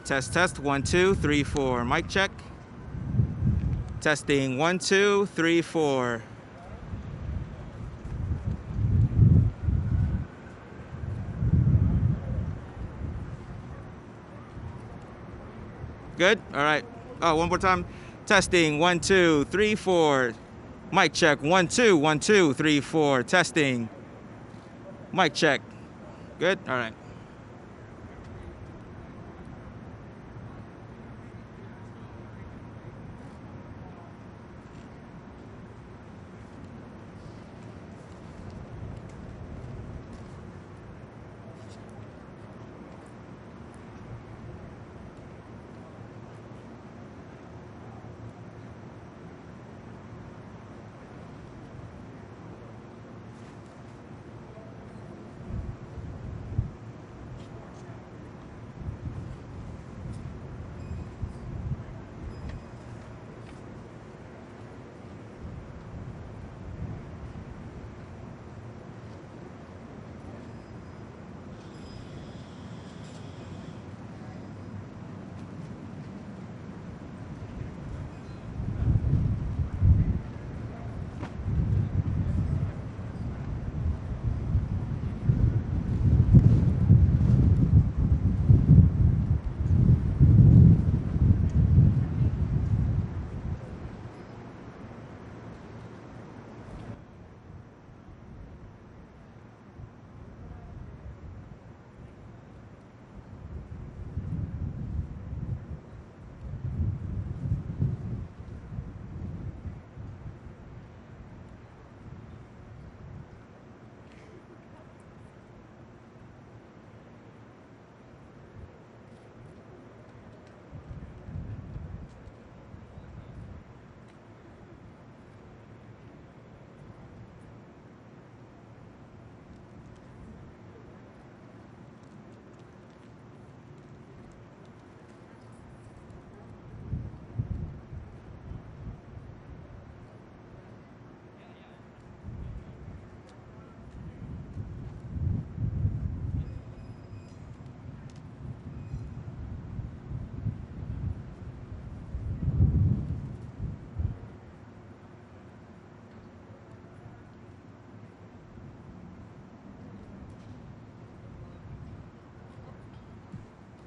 Test, test, 1, 2, 3, 4. Mic check. Testing, 1, 2, 3, 4. Good? All right. Oh, one more time. Testing, 1, 2, 3, 4. Mic check, 1, 2, 1, 2, 3, 4. Testing. Mic check. Good? All right.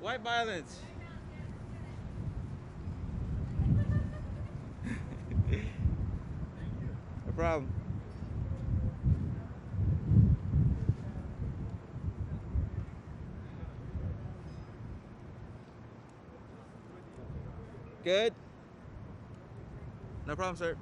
White violence. No problem. Good? No problem, sir.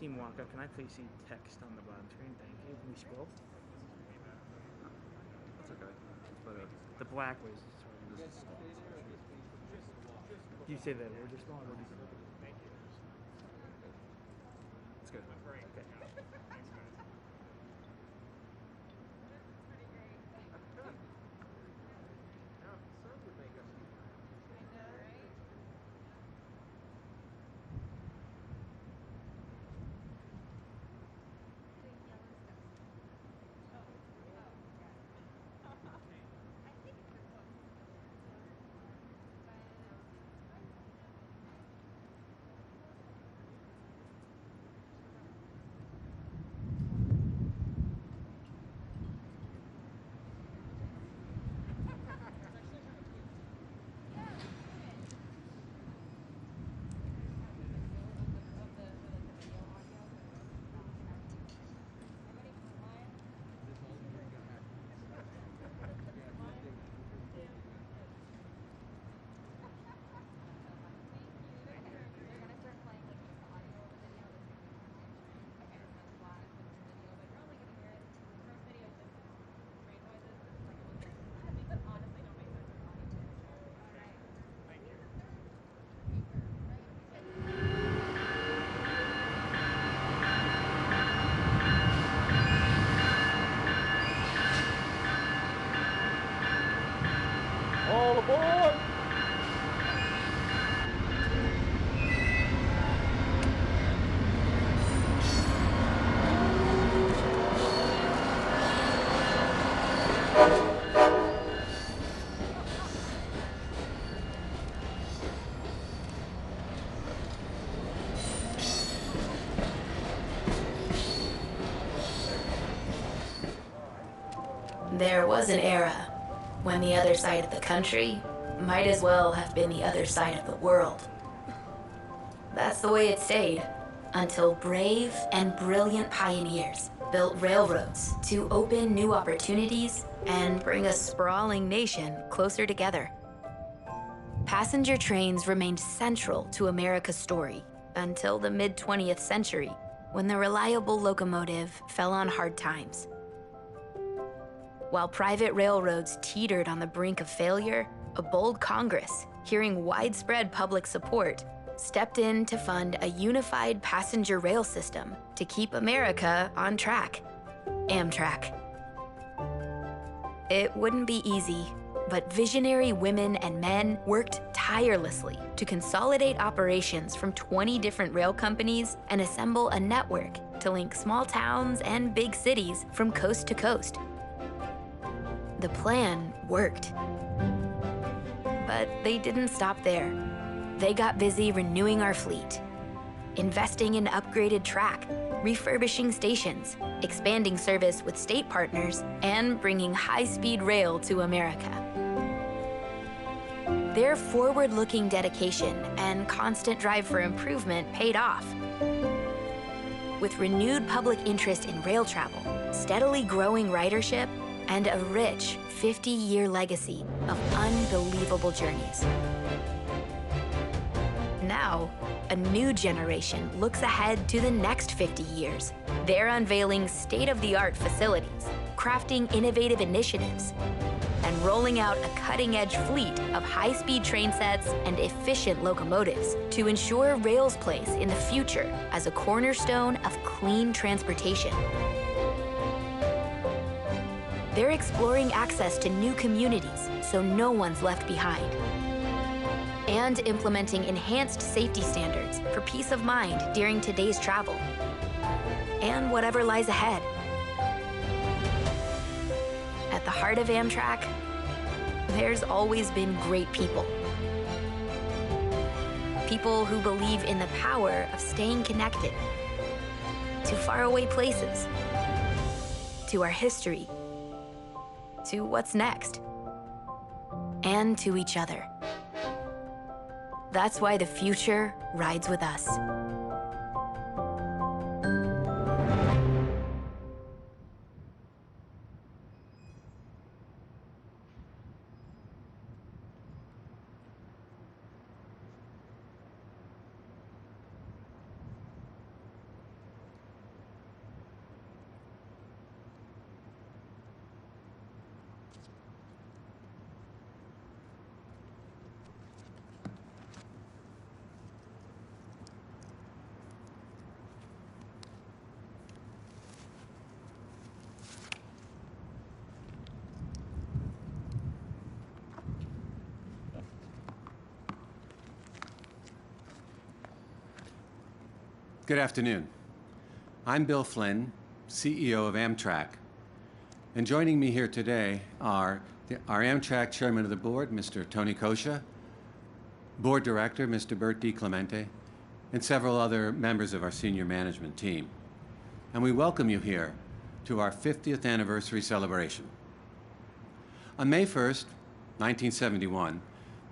Team Waka, can I please see text on the bottom screen? Thank you. Can we scroll? That's okay. But The black was you say that we're just going or it's good. okay. All aboard! There was an era when the other side of the country might as well have been the other side of the world. That's the way it stayed until brave and brilliant pioneers built railroads to open new opportunities and bring a sprawling nation closer together. Passenger trains remained central to America's story until the mid-20th century, when the reliable locomotive fell on hard times. While private railroads teetered on the brink of failure, a bold Congress, hearing widespread public support, stepped in to fund a unified passenger rail system to keep America on track: Amtrak. It wouldn't be easy, but visionary women and men worked tirelessly to consolidate operations from 20 different rail companies and assemble a network to link small towns and big cities from coast to coast. The plan worked. But they didn't stop there. They got busy renewing our fleet, investing in upgraded track, refurbishing stations, expanding service with state partners, and bringing high-speed rail to America. Their forward-looking dedication and constant drive for improvement paid off. With renewed public interest in rail travel, steadily growing ridership, and a rich 50-year legacy of unbelievable journeys. Now, a new generation looks ahead to the next 50 years. They're unveiling state-of-the-art facilities, crafting innovative initiatives, and rolling out a cutting-edge fleet of high-speed train sets and efficient locomotives to ensure rail's place in the future as a cornerstone of clean transportation. They're exploring access to new communities so no one's left behind, and implementing enhanced safety standards for peace of mind during today's travel and whatever lies ahead. At the heart of Amtrak, there's always been great people. People who believe in the power of staying connected to faraway places, to our history, to what's next, and to each other. That's why the future rides with us. Good afternoon. I'm Bill Flynn, CEO of Amtrak. And joining me here today are our Amtrak Chairman of the Board, Mr. Tony Kosha, Board Director, Mr. Bert DiClemente, and several other members of our senior management team. And we welcome you here to our 50th anniversary celebration. On May 1st, 1971,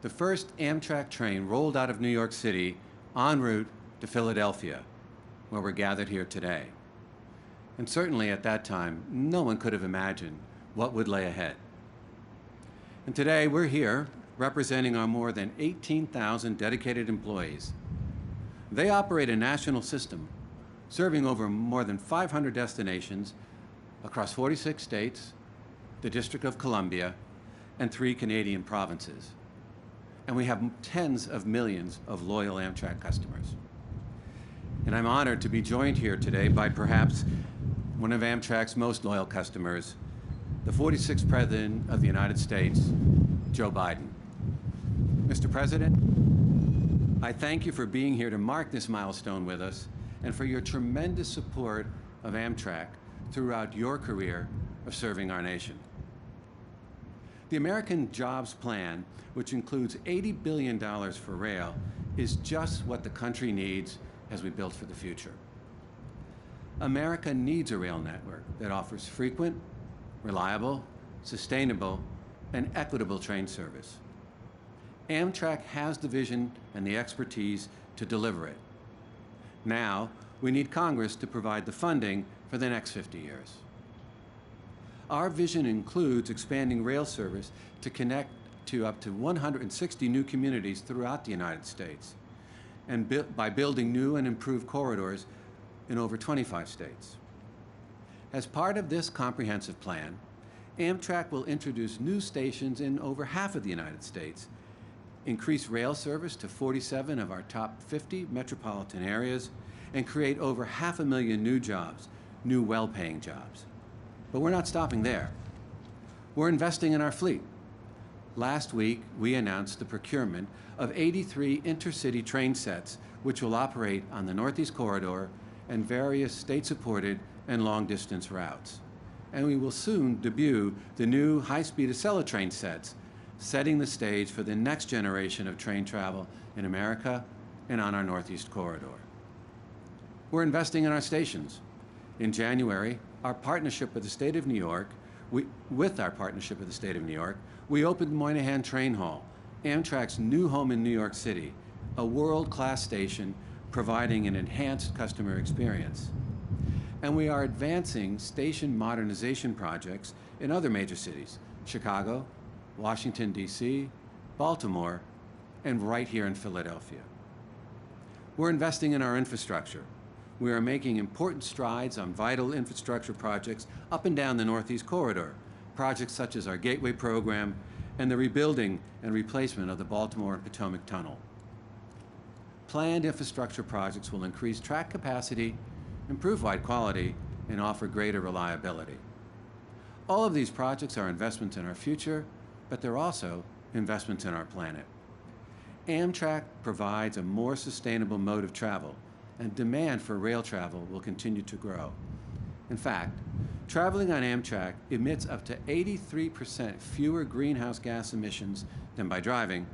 the first Amtrak train rolled out of New York City en route to Philadelphia, where we're gathered here today. And certainly at that time, no one could have imagined what would lay ahead. And today we're here representing our more than 18,000 dedicated employees. They operate a national system serving over more than 500 destinations across 46 states, the District of Columbia, and 3 Canadian provinces. And we have tens of millions of loyal Amtrak customers. And I'm honored to be joined here today by perhaps one of Amtrak's most loyal customers, the 46th President of the United States, Joe Biden. Mr. President, I thank you for being here to mark this milestone with us and for your tremendous support of Amtrak throughout your career of serving our nation. The American Jobs Plan, which includes $80 billion for rail, is just what the country needs as we build for the future. America needs a rail network that offers frequent, reliable, sustainable, and equitable train service. Amtrak has the vision and the expertise to deliver it. Now, we need Congress to provide the funding for the next 50 years. Our vision includes expanding rail service to connect to up to 160 new communities throughout the United States, and by building new and improved corridors in over 25 states. As part of this comprehensive plan, Amtrak will introduce new stations in over half of the United States, increase rail service to 47 of our top 50 metropolitan areas, and create over 500,000 new jobs, new well-paying jobs. But we're not stopping there. We're investing in our fleet. Last week, we announced the procurement of 83 intercity train sets, which will operate on the Northeast Corridor and various state-supported and long-distance routes. And we will soon debut the new high-speed Acela train sets, setting the stage for the next generation of train travel in America and on our Northeast Corridor. We're investing in our stations. In January, with our partnership with the State of New York, we opened Moynihan Train Hall, Amtrak's new home in New York City, a world-class station providing an enhanced customer experience. And we are advancing station modernization projects in other major cities, Chicago, Washington, D.C., Baltimore, and right here in Philadelphia. We're investing in our infrastructure. We are making important strides on vital infrastructure projects up and down the Northeast Corridor, projects such as our Gateway program and the rebuilding and replacement of the Baltimore and Potomac Tunnel. Planned infrastructure projects will increase track capacity, improve ride quality, and offer greater reliability. All of these projects are investments in our future, but they're also investments in our planet. Amtrak provides a more sustainable mode of travel, and demand for rail travel will continue to grow. In fact, traveling on Amtrak emits up to 83% fewer greenhouse gas emissions than by driving,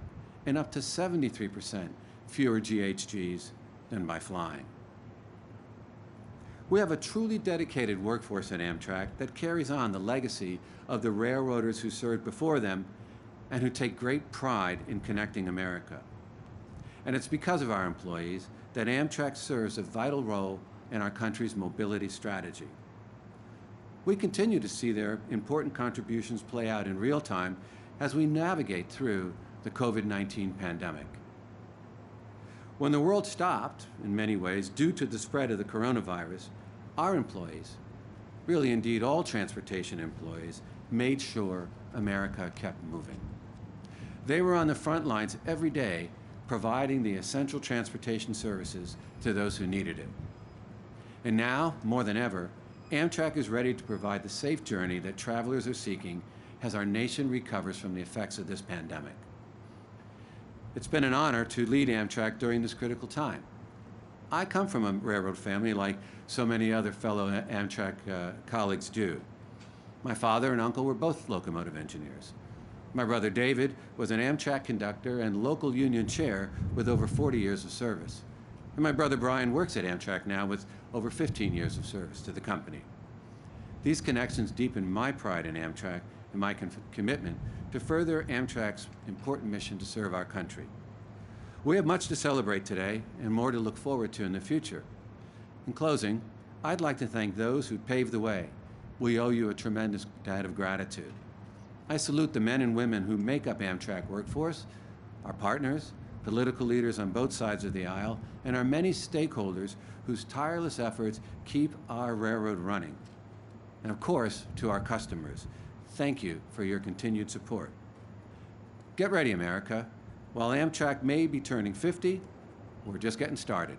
and up to 73% fewer GHGs than by flying. We have a truly dedicated workforce at Amtrak that carries on the legacy of the railroaders who served before them and who take great pride in connecting America. And it's because of our employees that Amtrak serves a vital role in our country's mobility strategy. We continue to see their important contributions play out in real time as we navigate through the COVID-19 pandemic. When the world stopped, in many ways, due to the spread of the coronavirus, our employees, really indeed all transportation employees, made sure America kept moving. They were on the front lines every day, providing the essential transportation services to those who needed it. And now, more than ever, Amtrak is ready to provide the safe journey that travelers are seeking as our nation recovers from the effects of this pandemic. It's been an honor to lead Amtrak during this critical time. I come from a railroad family like so many other fellow Amtrak colleagues do. My father and uncle were both locomotive engineers. My brother David was an Amtrak conductor and local union chair with over 40 years of service. And my brother Brian works at Amtrak now with over 15 years of service to the company. These connections deepen my pride in Amtrak and my commitment to further Amtrak's important mission to serve our country. We have much to celebrate today and more to look forward to in the future. In closing, I'd like to thank those who paved the way. We owe you a tremendous debt of gratitude. I salute the men and women who make up Amtrak workforce, our partners, political leaders on both sides of the aisle, and our many stakeholders whose tireless efforts keep our railroad running. And of course, to our customers, thank you for your continued support. Get ready, America. While Amtrak may be turning 50, we're just getting started.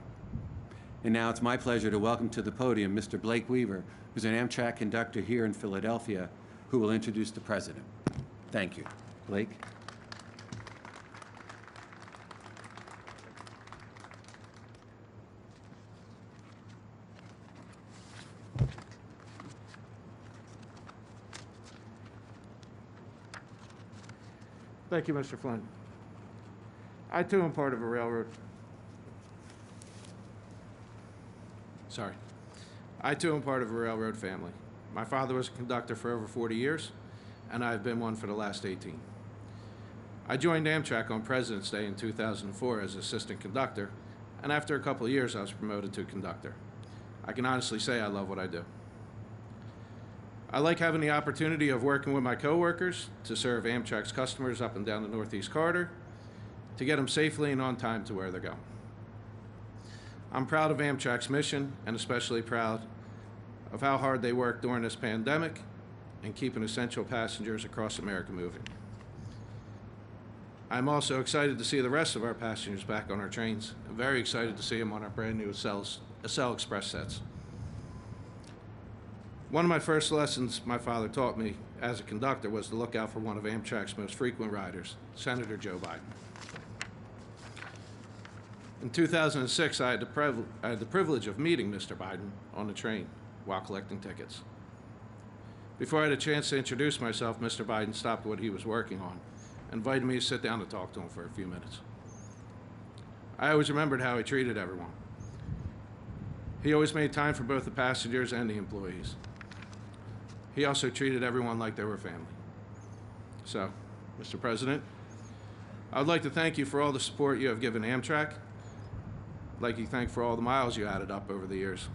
And now it's my pleasure to welcome to the podium Mr. Blake Weaver, who's an Amtrak conductor here in Philadelphia, who will introduce the president. Thank you. Blake? Thank you, Mr. Flynn. I, too, am part of a railroad. I, too, am part of a railroad family. My father was a conductor for over 40 years, and I've been one for the last 18. I joined Amtrak on President's Day in 2004 as assistant conductor, and after a couple of years, I was promoted to conductor. I can honestly say I love what I do. I like having the opportunity of working with my coworkers to serve Amtrak's customers up and down the Northeast Corridor, to get them safely and on time to where they're going. I'm proud of Amtrak's mission, and especially proud of how hard they work during this pandemic and keeping essential passengers across America moving. I'm also excited to see the rest of our passengers back on our trains. I'm very excited to see them on our brand new Acel Express sets. One of my first lessons my father taught me as a conductor was to look out for one of Amtrak's most frequent riders, Senator Joe Biden. In 2006, I had the privilege of meeting Mr. Biden on the train while collecting tickets. Before I had a chance to introduce myself, Mr. Biden stopped what he was working on and invited me to sit down and talk to him for a few minutes. I always remembered how he treated everyone. He always made time for both the passengers and the employees. He also treated everyone like they were family. So, Mr. President, I would like to thank you for all the support you have given Amtrak. I'd like to thank you for all the miles you added up over the years.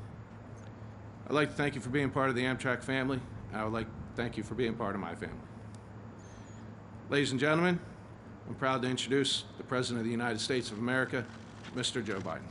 I'd like to thank you for being part of the Amtrak family, and I would like to thank you for being part of my family. Ladies and gentlemen, I'm proud to introduce the President of the United States of America, Mr. Joe Biden.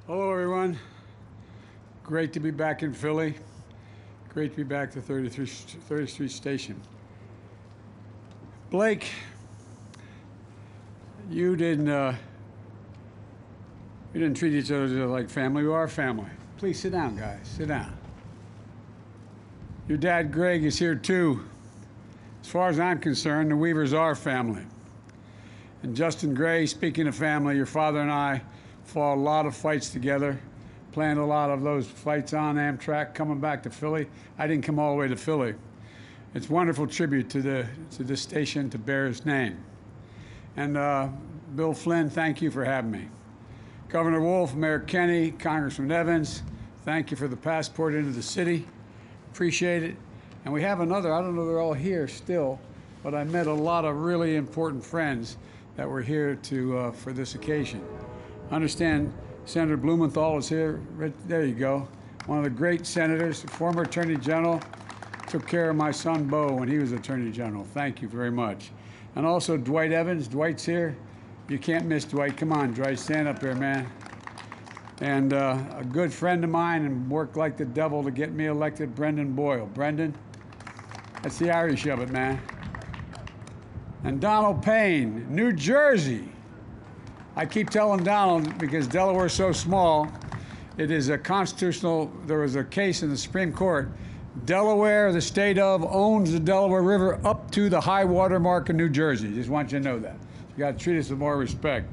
Hello, everyone. Great to be back in Philly. Great to be back to 30th Street Station. Blake, you didn't treat each other like family. We are family. Please sit down, guys. Sit down. Your dad, Greg, is here too. As far as I'm concerned, the Weavers are family. And Justin Gray, speaking of family, your father and I fought a lot of fights together, planned a lot of those fights on Amtrak, coming back to Philly. I didn't come all the way to Philly. It's a wonderful tribute to this station to bear his name. And Bill Flynn, thank you for having me. Governor Wolf, Mayor Kenney, Congressman Evans, thank you for the passport into the city. Appreciate it. And we have another, I don't know, they're all here still, but I met a lot of really important friends that were here for this occasion. I understand Senator Blumenthal is here. Right, there you go. One of the great senators, former Attorney General, took care of my son Bo when he was Attorney General. Thank you very much. And also Dwight Evans. Dwight's here. You can't miss Dwight. Come on, Dwight, stand up here, man. And a good friend of mine and worked like the devil to get me elected, Brendan Boyle. Brendan, that's the Irish of it, man. And Donald Payne, New Jersey. I keep telling Donald, because Delaware's so small, it is a constitutional, there was a case in the Supreme Court. Delaware, the state of, owns the Delaware River up to the high water mark of New Jersey. Just want you to know that. You got to treat us with more respect.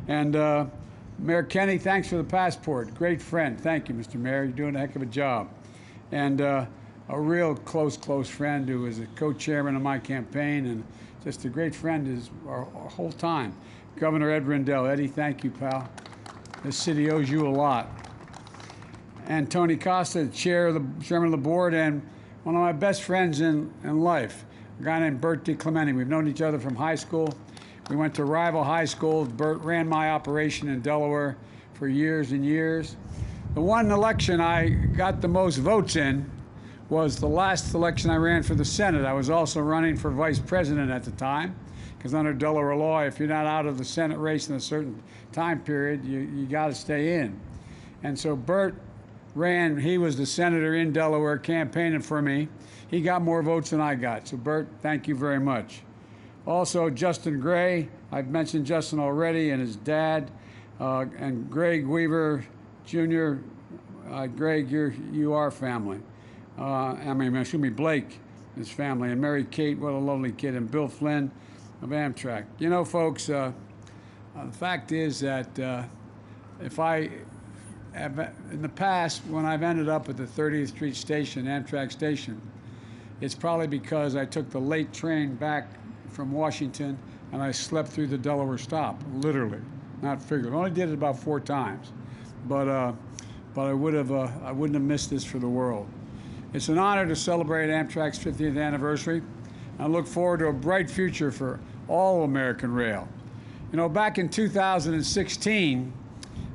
And Mayor Kenny, thanks for the passport. Great friend. Thank you, Mr. Mayor. You're doing a heck of a job. And a real close friend who was a co-chairman of my campaign and just a great friend our whole time. Governor Ed Rendell. Eddie, thank you, pal. This city owes you a lot. And Tony Costa, chairman of the board, and one of my best friends in life, a guy named Bert DiClemente. We've known each other from high school. We went to rival high schools. Bert ran my operation in Delaware for years and years. The one election I got the most votes in was the last election I ran for the Senate. I was also running for vice president at the time, because under Delaware law, if you're not out of the Senate race in a certain time period, you got to stay in. And so Bert ran, he was the senator in Delaware campaigning for me. He got more votes than I got. So Bert, thank you very much. Also, Justin Gray, I've mentioned Justin already, and his dad, and Greg Weaver Jr. Greg, you are family. Excuse me, Blake, his family, and Mary Kate, what a lovely kid, and Bill Flynn of Amtrak. You know, folks, the fact is that if I have, in the past, when I've ended up at the 30th Street station, Amtrak station, it's probably because I took the late train back from Washington and I slept through the Delaware stop, literally, not figuratively. I only did it about 4 times, but I wouldn't have missed this for the world. It's an honor to celebrate Amtrak's 50th anniversary. I look forward to a bright future for all American rail. You know, back in 2016,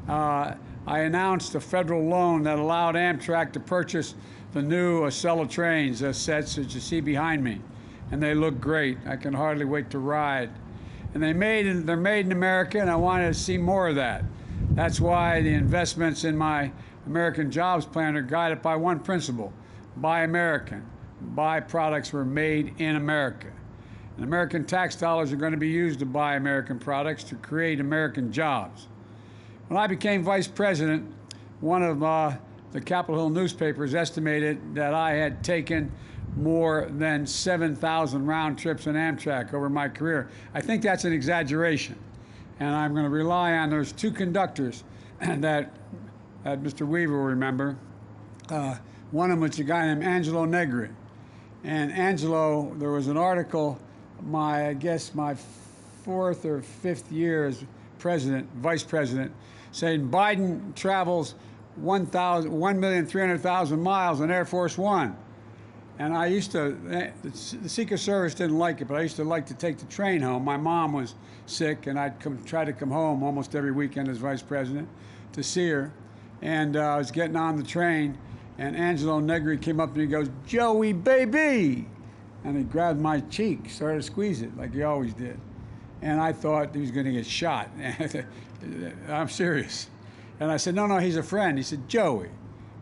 I announced a federal loan that allowed Amtrak to purchase the new Acela trains, sets that you see behind me. And they look great. I can hardly wait to ride. And they're made in America, and I wanted to see more of that. That's why the investments in my American Jobs Plan are guided by one principle: buy American. Buy products were made in America. And American tax dollars are going to be used to buy American products to create American jobs. When I became vice president, one of the Capitol Hill newspapers estimated that I had taken more than 7,000 round trips in Amtrak over my career. I think that's an exaggeration. And I'm going to rely on those 2 conductors that Mr. Weaver will remember. One of them was a guy named Angelo Negri. And Angelo, there was an article, I guess my 4th or 5th year as vice president, saying Biden travels 1,300,000 miles on Air Force One. And I used to, the Secret Service didn't like it, but I used to like to take the train home. My mom was sick, and I'd try to come home almost every weekend as vice president to see her. And I was getting on the train, and Angelo Negri came up to me and goes, "Joey, baby!" And he grabbed my cheek, started to squeeze it like he always did. And I thought he was going to get shot. I'm serious. And I said, no, he's a friend. He said, "Joey,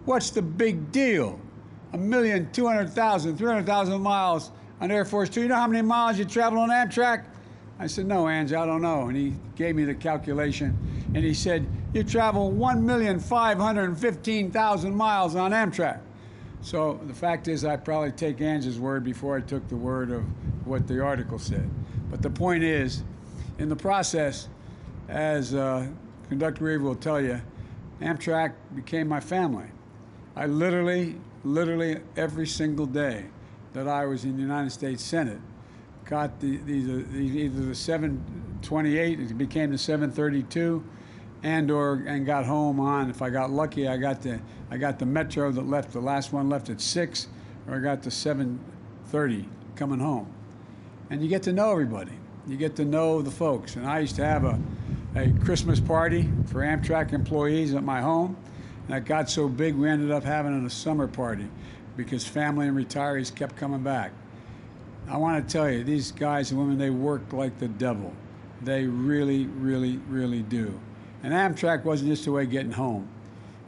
what's the big deal? 1,200,000, 300,000 miles on Air Force Two. You know how many miles you travel on Amtrak?" I said, "No, Ange, I don't know." And he gave me the calculation, and he said, "You travel 1,515,000 miles on Amtrak." So the fact is, I probably take Ange's word before I took the word of what the article said. But the point is, in the process, as Conductor Weaver will tell you, Amtrak became my family. I literally every single day that I was in the United States Senate got either the 728, it became the 732, and got home on, if I got lucky, I got the Metro that left, the last one left at 6, or I got the 730 coming home. And you get to know everybody. You get to know the folks. And I used to have a Christmas party for Amtrak employees at my home. And that got so big, we ended up having a summer party because family and retirees kept coming back. I want to tell you, these guys and women, they worked like the devil. They really, really, really do. And Amtrak wasn't just a way of getting home.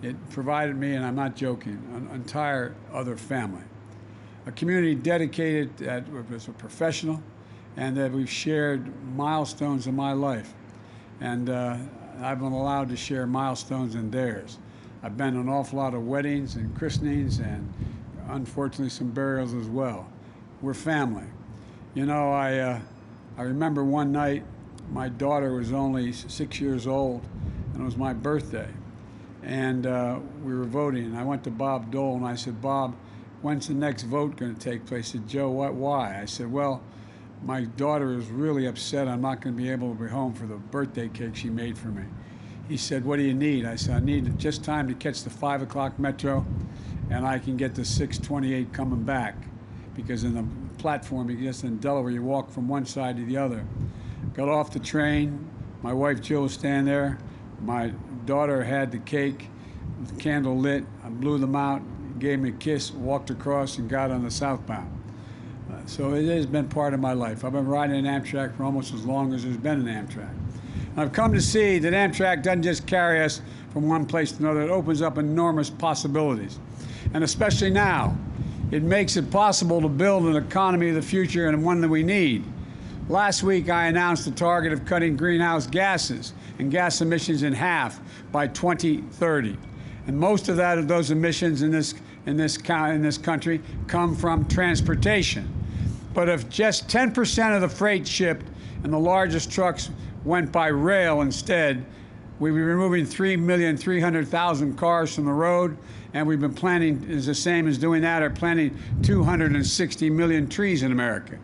It provided me, and I'm not joking, an entire other family. A community dedicated that was a professional, and that we've shared milestones in my life. And I've been allowed to share milestones in theirs. I've been to an awful lot of weddings and christenings and unfortunately some burials as well. We're family. You know, I remember one night my daughter was only 6 years old and it was my birthday. And we were voting, and I went to Bob Dole and I said, Bob, when's the next vote going to take place? He said, Joe, why? I said, well, my daughter is really upset I'm not going to be able to be home for the birthday cake she made for me. He said, what do you need? I said, I need just time to catch the 5 o'clock metro, and I can get the 6:28 coming back. Because in the platform, just in Delaware, you walk from one side to the other. Got off the train. My wife Jill was standing there. My daughter had the cake, the candle lit. I blew them out, gave me a kiss, walked across, and got on the southbound. So it has been part of my life. I've been riding an Amtrak for almost as long as there's been an Amtrak. And I've come to see that Amtrak doesn't just carry us from one place to another. It opens up enormous possibilities. And especially now, it makes it possible to build an economy of the future and one that we need. Last week, I announced a target of cutting greenhouse gases and gas emissions in half by 2030. And most of those emissions in this country come from transportation. But if just 10% of the freight shipped and the largest trucks went by rail instead, we'd be removing 3,300,000 cars from the road, and we've been planting, is the same as doing that, or planting 260 million trees in America.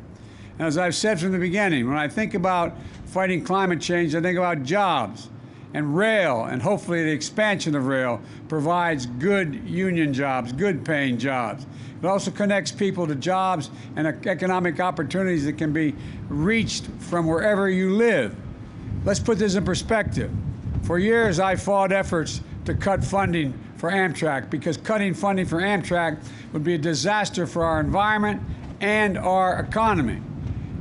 And as I've said from the beginning, when I think about fighting climate change, I think about jobs. And rail, and hopefully the expansion of rail, provides good union jobs, good paying jobs. It also connects people to jobs and economic opportunities that can be reached from wherever you live. Let's put this in perspective. For years, I fought efforts to cut funding for Amtrak because cutting funding for Amtrak would be a disaster for our environment and our economy.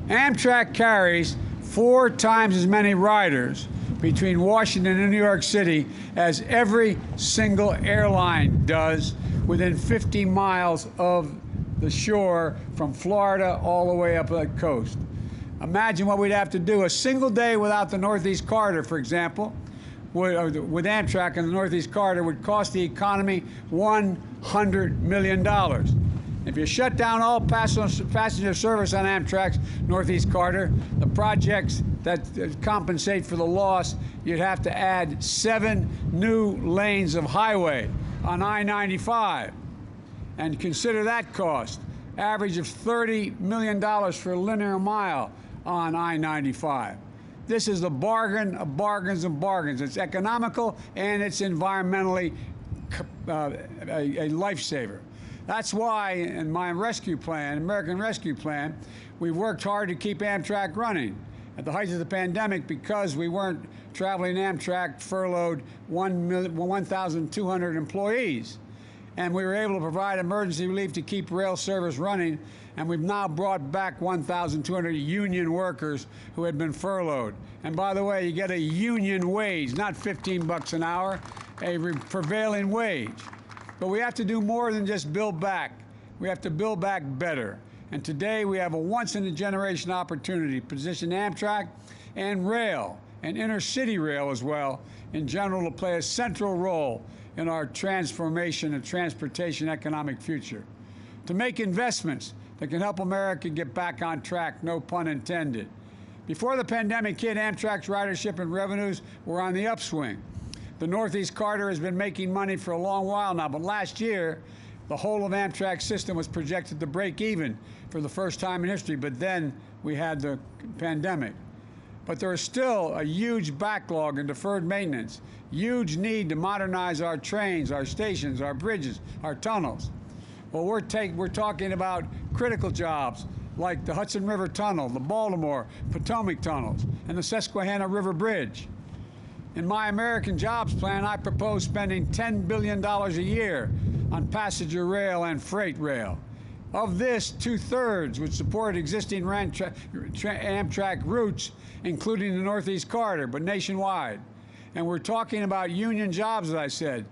Amtrak carries 4 times as many riders between Washington and New York City as every single airline does within 50 miles of the shore from Florida all the way up the coast. Imagine what we'd have to do. A single day without the Northeast Corridor, for example, with Amtrak and the Northeast Corridor would cost the economy $100 million. If you shut down all passenger service on Amtrak's Northeast Corridor, the projects that compensate for the loss, you'd have to add 7 new lanes of highway on I-95. And consider that cost, average of $30 million for a linear mile on I-95. This is the bargain of bargains of bargains. It's economical and it's environmentally a lifesaver. That's why in my rescue plan, American Rescue Plan, we worked hard to keep Amtrak running. At the height of the pandemic, because we weren't traveling Amtrak, furloughed 1,200 employees. And we were able to provide emergency relief to keep rail service running, and we've now brought back 1,200 union workers who had been furloughed. And by the way, you get a union wage, not 15 bucks an hour, a prevailing wage. But we have to do more than just build back. We have to build back better. And today we have a once-in-a-generation opportunity to position Amtrak and rail, and intercity rail as well, in general, to play a central role in our transformation and transportation economic future. To make investments that can help America get back on track, no pun intended. Before the pandemic hit, Amtrak's ridership and revenues were on the upswing. The Northeast Corridor has been making money for a long while now, but last year, the whole of Amtrak's system was projected to break even for the first time in history, but then we had the pandemic. But there is still a huge backlog in deferred maintenance, huge need to modernize our trains, our stations, our bridges, our tunnels. Well, we're talking about critical jobs like the Hudson River Tunnel, the Baltimore Potomac tunnels, and the Susquehanna River Bridge. In my American Jobs Plan, I propose spending $10 billion a year on passenger rail and freight rail. Of this, 2/3 would support existing Amtrak routes, including the Northeast Corridor, but nationwide. And we're talking about union jobs, as I said.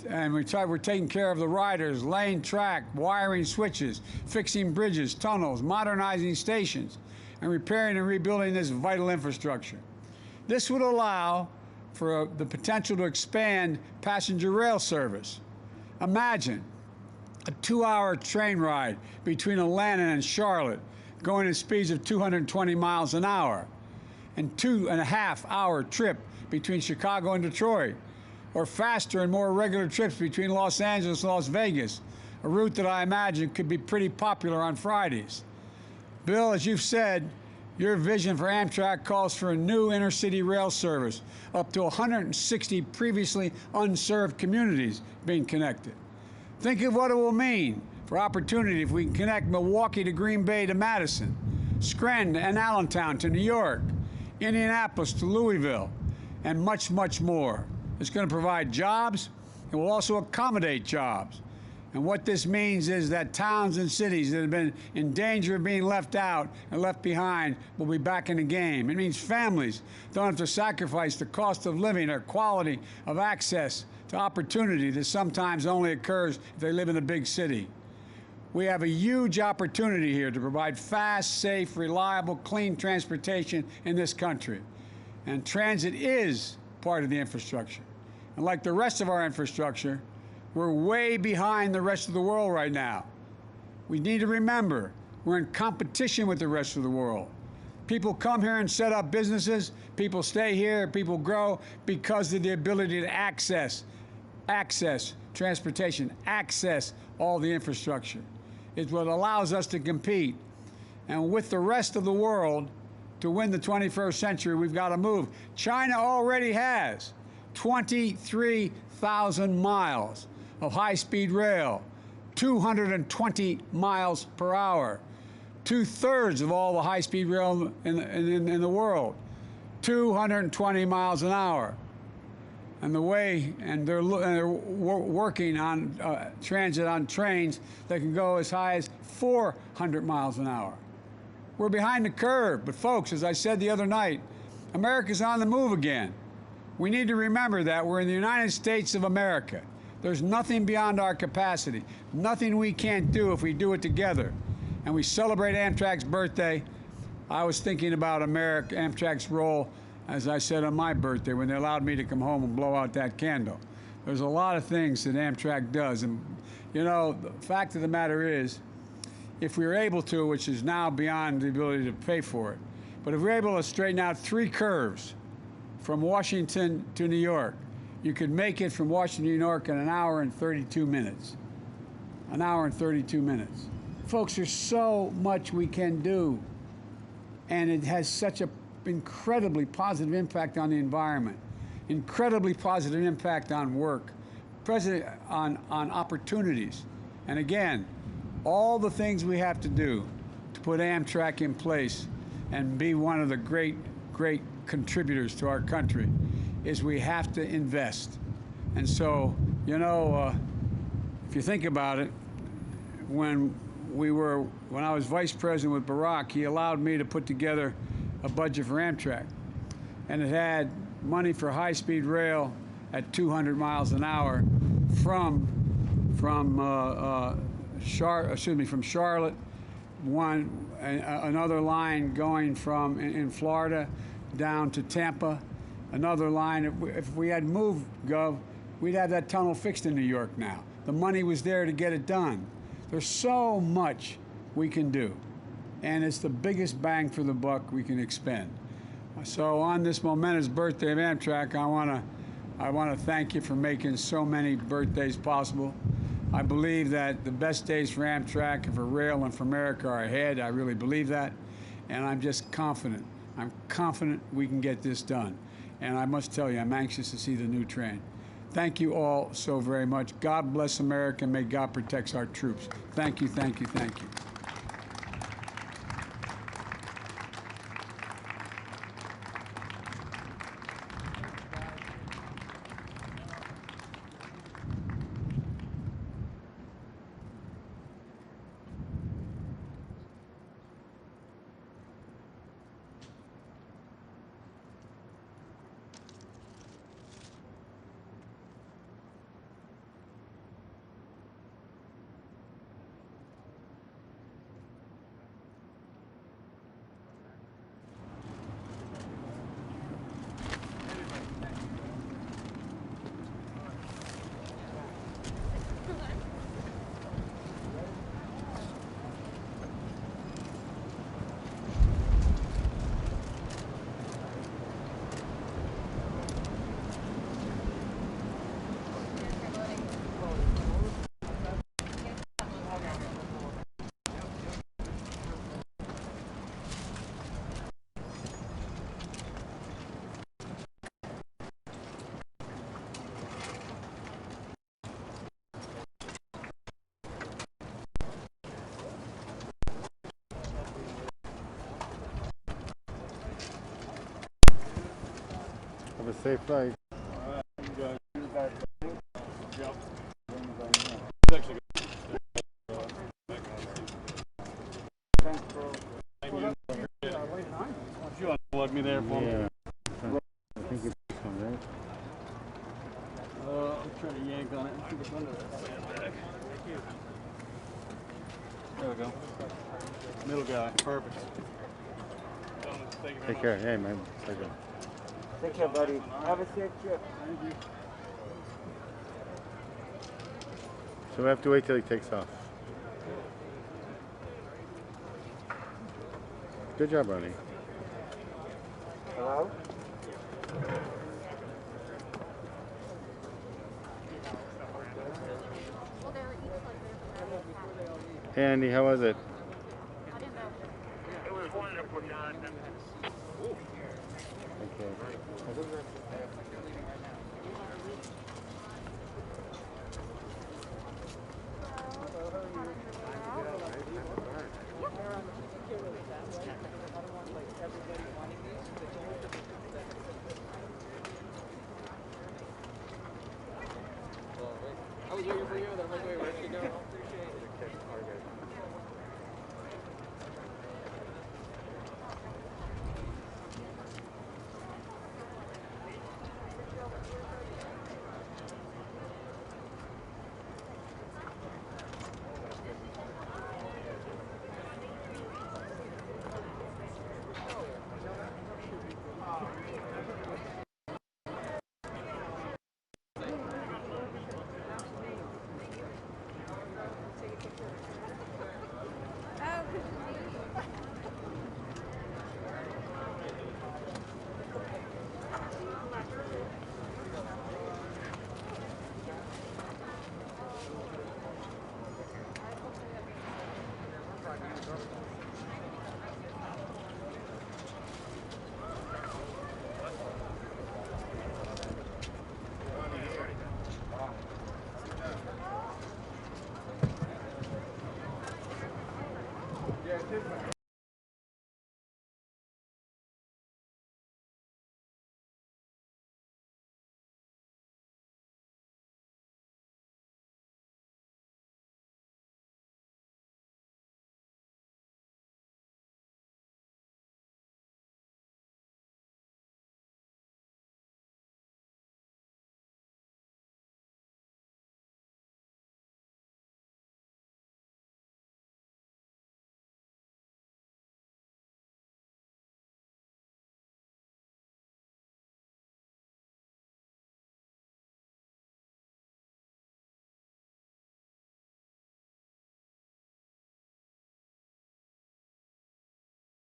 And we're taking care of the riders, laying track, wiring switches, fixing bridges, tunnels, modernizing stations, and repairing and rebuilding this vital infrastructure. This would allow for the potential to expand passenger rail service. Imagine a 2-hour train ride between Atlanta and Charlotte, going at speeds of 220 miles an hour, and 2.5-hour trip between Chicago and Detroit, or faster and more regular trips between Los Angeles and Las Vegas, a route that I imagine could be pretty popular on Fridays. Bill, as you've said, your vision for Amtrak calls for a new intercity rail service, up to 160 previously unserved communities being connected. Think of what it will mean for opportunity if we can connect Milwaukee to Green Bay to Madison, Scranton and Allentown to New York, Indianapolis to Louisville, and much, much more. It's going to provide jobs. It will also accommodate jobs. And what this means is that towns and cities that have been in danger of being left out and left behind will be back in the game. It means families don't have to sacrifice the cost of living or quality of access to opportunity that sometimes only occurs if they live in a big city. We have a huge opportunity here to provide fast, safe, reliable, clean transportation in this country. And transit is part of the infrastructure. And like the rest of our infrastructure, we're way behind the rest of the world right now. We need to remember we're in competition with the rest of the world. People come here and set up businesses. People stay here. People grow because of the ability to access transportation, access all the infrastructure. It's what allows us to compete. And with the rest of the world, to win the 21st century, we've got to move. China already has 23,000 miles of high-speed rail, 220 miles per hour. 2/3 of all the high-speed rail in the world, 220 miles an hour. And they're working on transit on trains that can go as high as 400 miles an hour. We're behind the curve, but folks, as I said the other night, America's on the move again. We need to remember that we're in the United States of America. There's nothing beyond our capacity, nothing we can't do if we do it together. And we celebrate Amtrak's birthday. I was thinking about Amtrak's role, as I said, on my birthday when they allowed me to come home and blow out that candle. There's a lot of things that Amtrak does. And, you know, the fact of the matter is, if we were able to, which is now beyond the ability to pay for it, but if we're able to straighten out 3 curves from Washington to New York, you could make it from Washington to New York in 1 hour and 32 minutes. 1 hour and 32 minutes. Folks, there's so much we can do, and it has such an incredibly positive impact on the environment, incredibly positive impact on work, on opportunities. And again, all the things we have to do to put Amtrak in place and be one of the great contributors to our country is we have to invest. And so, you know, if you think about it, when I was vice president with Barack, he allowed me to put together a budget for Amtrak, and it had money for high-speed rail at 200 miles an hour from Charlotte, another line going from in Florida down to Tampa, another line. If we had moved, Gov, we'd have that tunnel fixed in New York now. The money was there to get it done. There's so much we can do, and it's the biggest bang for the buck we can expend. So on this momentous birthday of Amtrak, I want to thank you for making so many birthdays possible. I believe that the best days for Amtrak and for rail and for America are ahead. I really believe that, and I'm just confident. I'm confident we can get this done. And I must tell you, I'm anxious to see the new train. Thank you all so very much. God bless America, and may God protect our troops. Thank you, thank you, thank you. Have a safe flight. You unplug me there for me? Yeah. I think it's this one, right? I'm trying to yank on it. I think it's under that. There we go. Middle guy. Perfect. Take care. Hey, man. Take care. Take care, buddy. Have a safe trip. Thank you. So we have to wait till he takes off. Good job, buddy. Hello? Hey, Andy, how was it? It was wonderful, Jonathan. Okay. I was waiting for you.